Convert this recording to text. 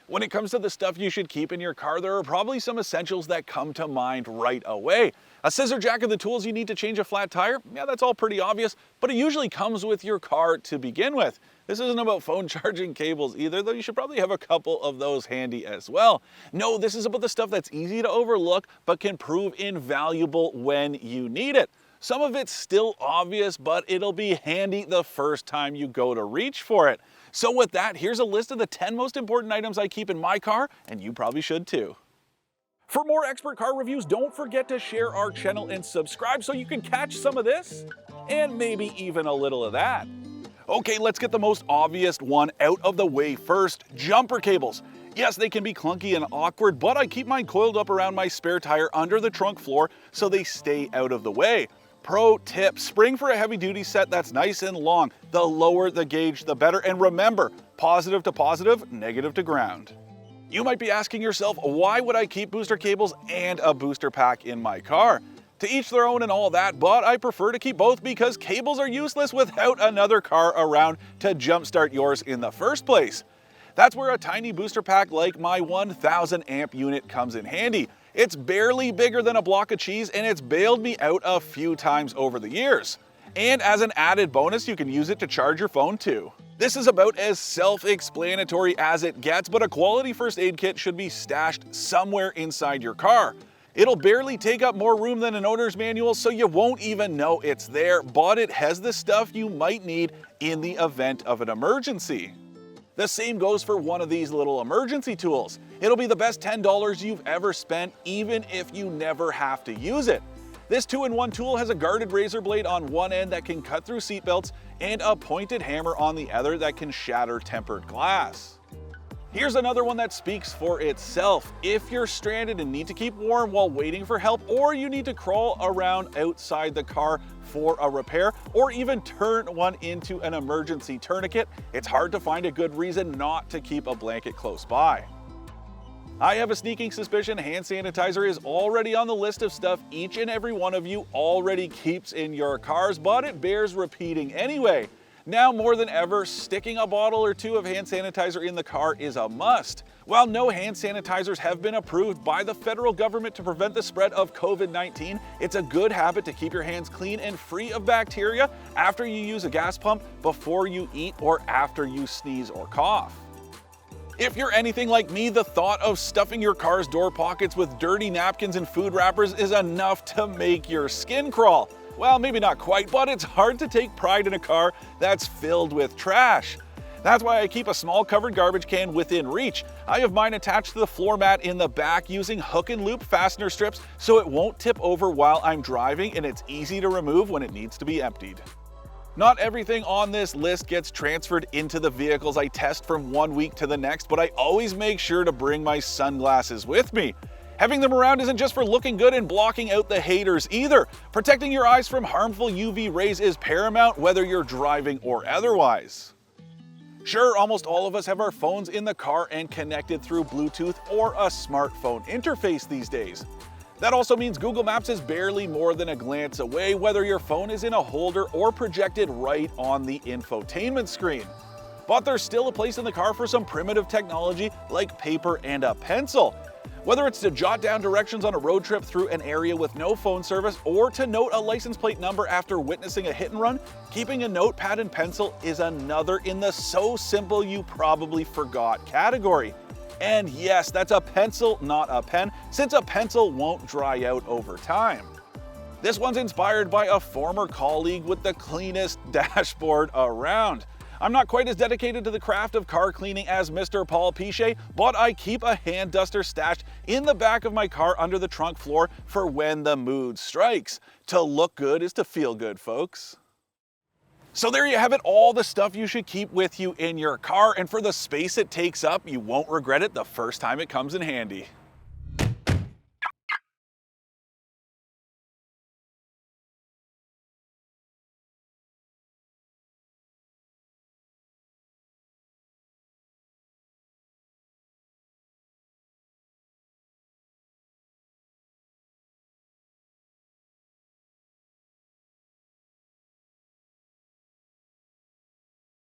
When it comes to the stuff you should keep in your car, there are probably some essentials that come to mind right away. A scissor jack of the tools you need to change a flat tire? Yeah, that's all pretty obvious, but it usually comes with your car to begin with. This isn't about phone charging cables either, though you should probably have a couple of those handy as well. No, this is about the stuff that's easy to overlook, but can prove invaluable when you need it. Some of it's still obvious, but it'll be handy the first time you go to reach for it. So with that, here's a list of the 10 most important items I keep in my car, and you probably should too. For more expert car reviews, don't forget to share our channel and subscribe so you can catch some of this, and maybe even a little of that. Okay, let's get the most obvious one out of the way first, jumper cables. Yes, they can be clunky and awkward, but I keep mine coiled up around my spare tire under the trunk floor so they stay out of the way. Pro tip, spring for a heavy duty set that's nice and long. The lower the gauge, the better. And remember, positive to positive, negative to ground. You might be asking yourself, why would I keep booster cables and a booster pack in my car? To each their own and all that, but I prefer to keep both because cables are useless without another car around to jumpstart yours in the first place. That's where a tiny booster pack like my 1000 amp unit comes in handy. It's barely bigger than a block of cheese and it's bailed me out a few times over the years. And as an added bonus, you can use it to charge your phone too. This is about as self-explanatory as it gets, but a quality first aid kit should be stashed somewhere inside your car. It'll barely take up more room than an owner's manual, so you won't even know it's there, but it has the stuff you might need in the event of an emergency. The same goes for one of these little emergency tools. It'll be the best $10 you've ever spent, even if you never have to use it. This 2-in-1 tool has a guarded razor blade on one end that can cut through seatbelts and a pointed hammer on the other that can shatter tempered glass. Here's another one that speaks for itself. If you're stranded and need to keep warm while waiting for help, or you need to crawl around outside the car for a repair, or even turn one into an emergency tourniquet, it's hard to find a good reason not to keep a blanket close by. I have a sneaking suspicion hand sanitizer is already on the list of stuff each and every one of you already keeps in your cars, but it bears repeating anyway. Now more than ever, sticking a bottle or two of hand sanitizer in the car is a must. While no hand sanitizers have been approved by the federal government to prevent the spread of COVID-19, it's a good habit to keep your hands clean and free of bacteria after you use a gas pump, before you eat, or after you sneeze or cough. If you're anything like me, the thought of stuffing your car's door pockets with dirty napkins and food wrappers is enough to make your skin crawl. Well, maybe not quite, but it's hard to take pride in a car that's filled with trash. That's why I keep a small covered garbage can within reach. I have mine attached to the floor mat in the back using hook and loop fastener strips so it won't tip over while I'm driving, and it's easy to remove when it needs to be emptied. Not everything on this list gets transferred into the vehicles I test from one week to the next, but I always make sure to bring my sunglasses with me. Having them around isn't just for looking good and blocking out the haters either. Protecting your eyes from harmful UV rays is paramount whether you're driving or otherwise. Sure, almost all of us have our phones in the car and connected through Bluetooth or a smartphone interface these days. That also means Google Maps is barely more than a glance away, whether your phone is in a holder or projected right on the infotainment screen. But there's still a place in the car for some primitive technology like paper and a pencil. Whether it's to jot down directions on a road trip through an area with no phone service, or to note a license plate number after witnessing a hit and run, keeping a notepad and pencil is another in the so simple you probably forgot category. And yes, that's a pencil, not a pen, since a pencil won't dry out over time. This one's inspired by a former colleague with the cleanest dashboard around. I'm not quite as dedicated to the craft of car cleaning as Mr. Paul Pichet, but I keep a hand duster stashed in the back of my car under the trunk floor for when the mood strikes. To look good is to feel good, folks. So there you have it, all the stuff you should keep with you in your car, and for the space it takes up, you won't regret it the first time it comes in handy.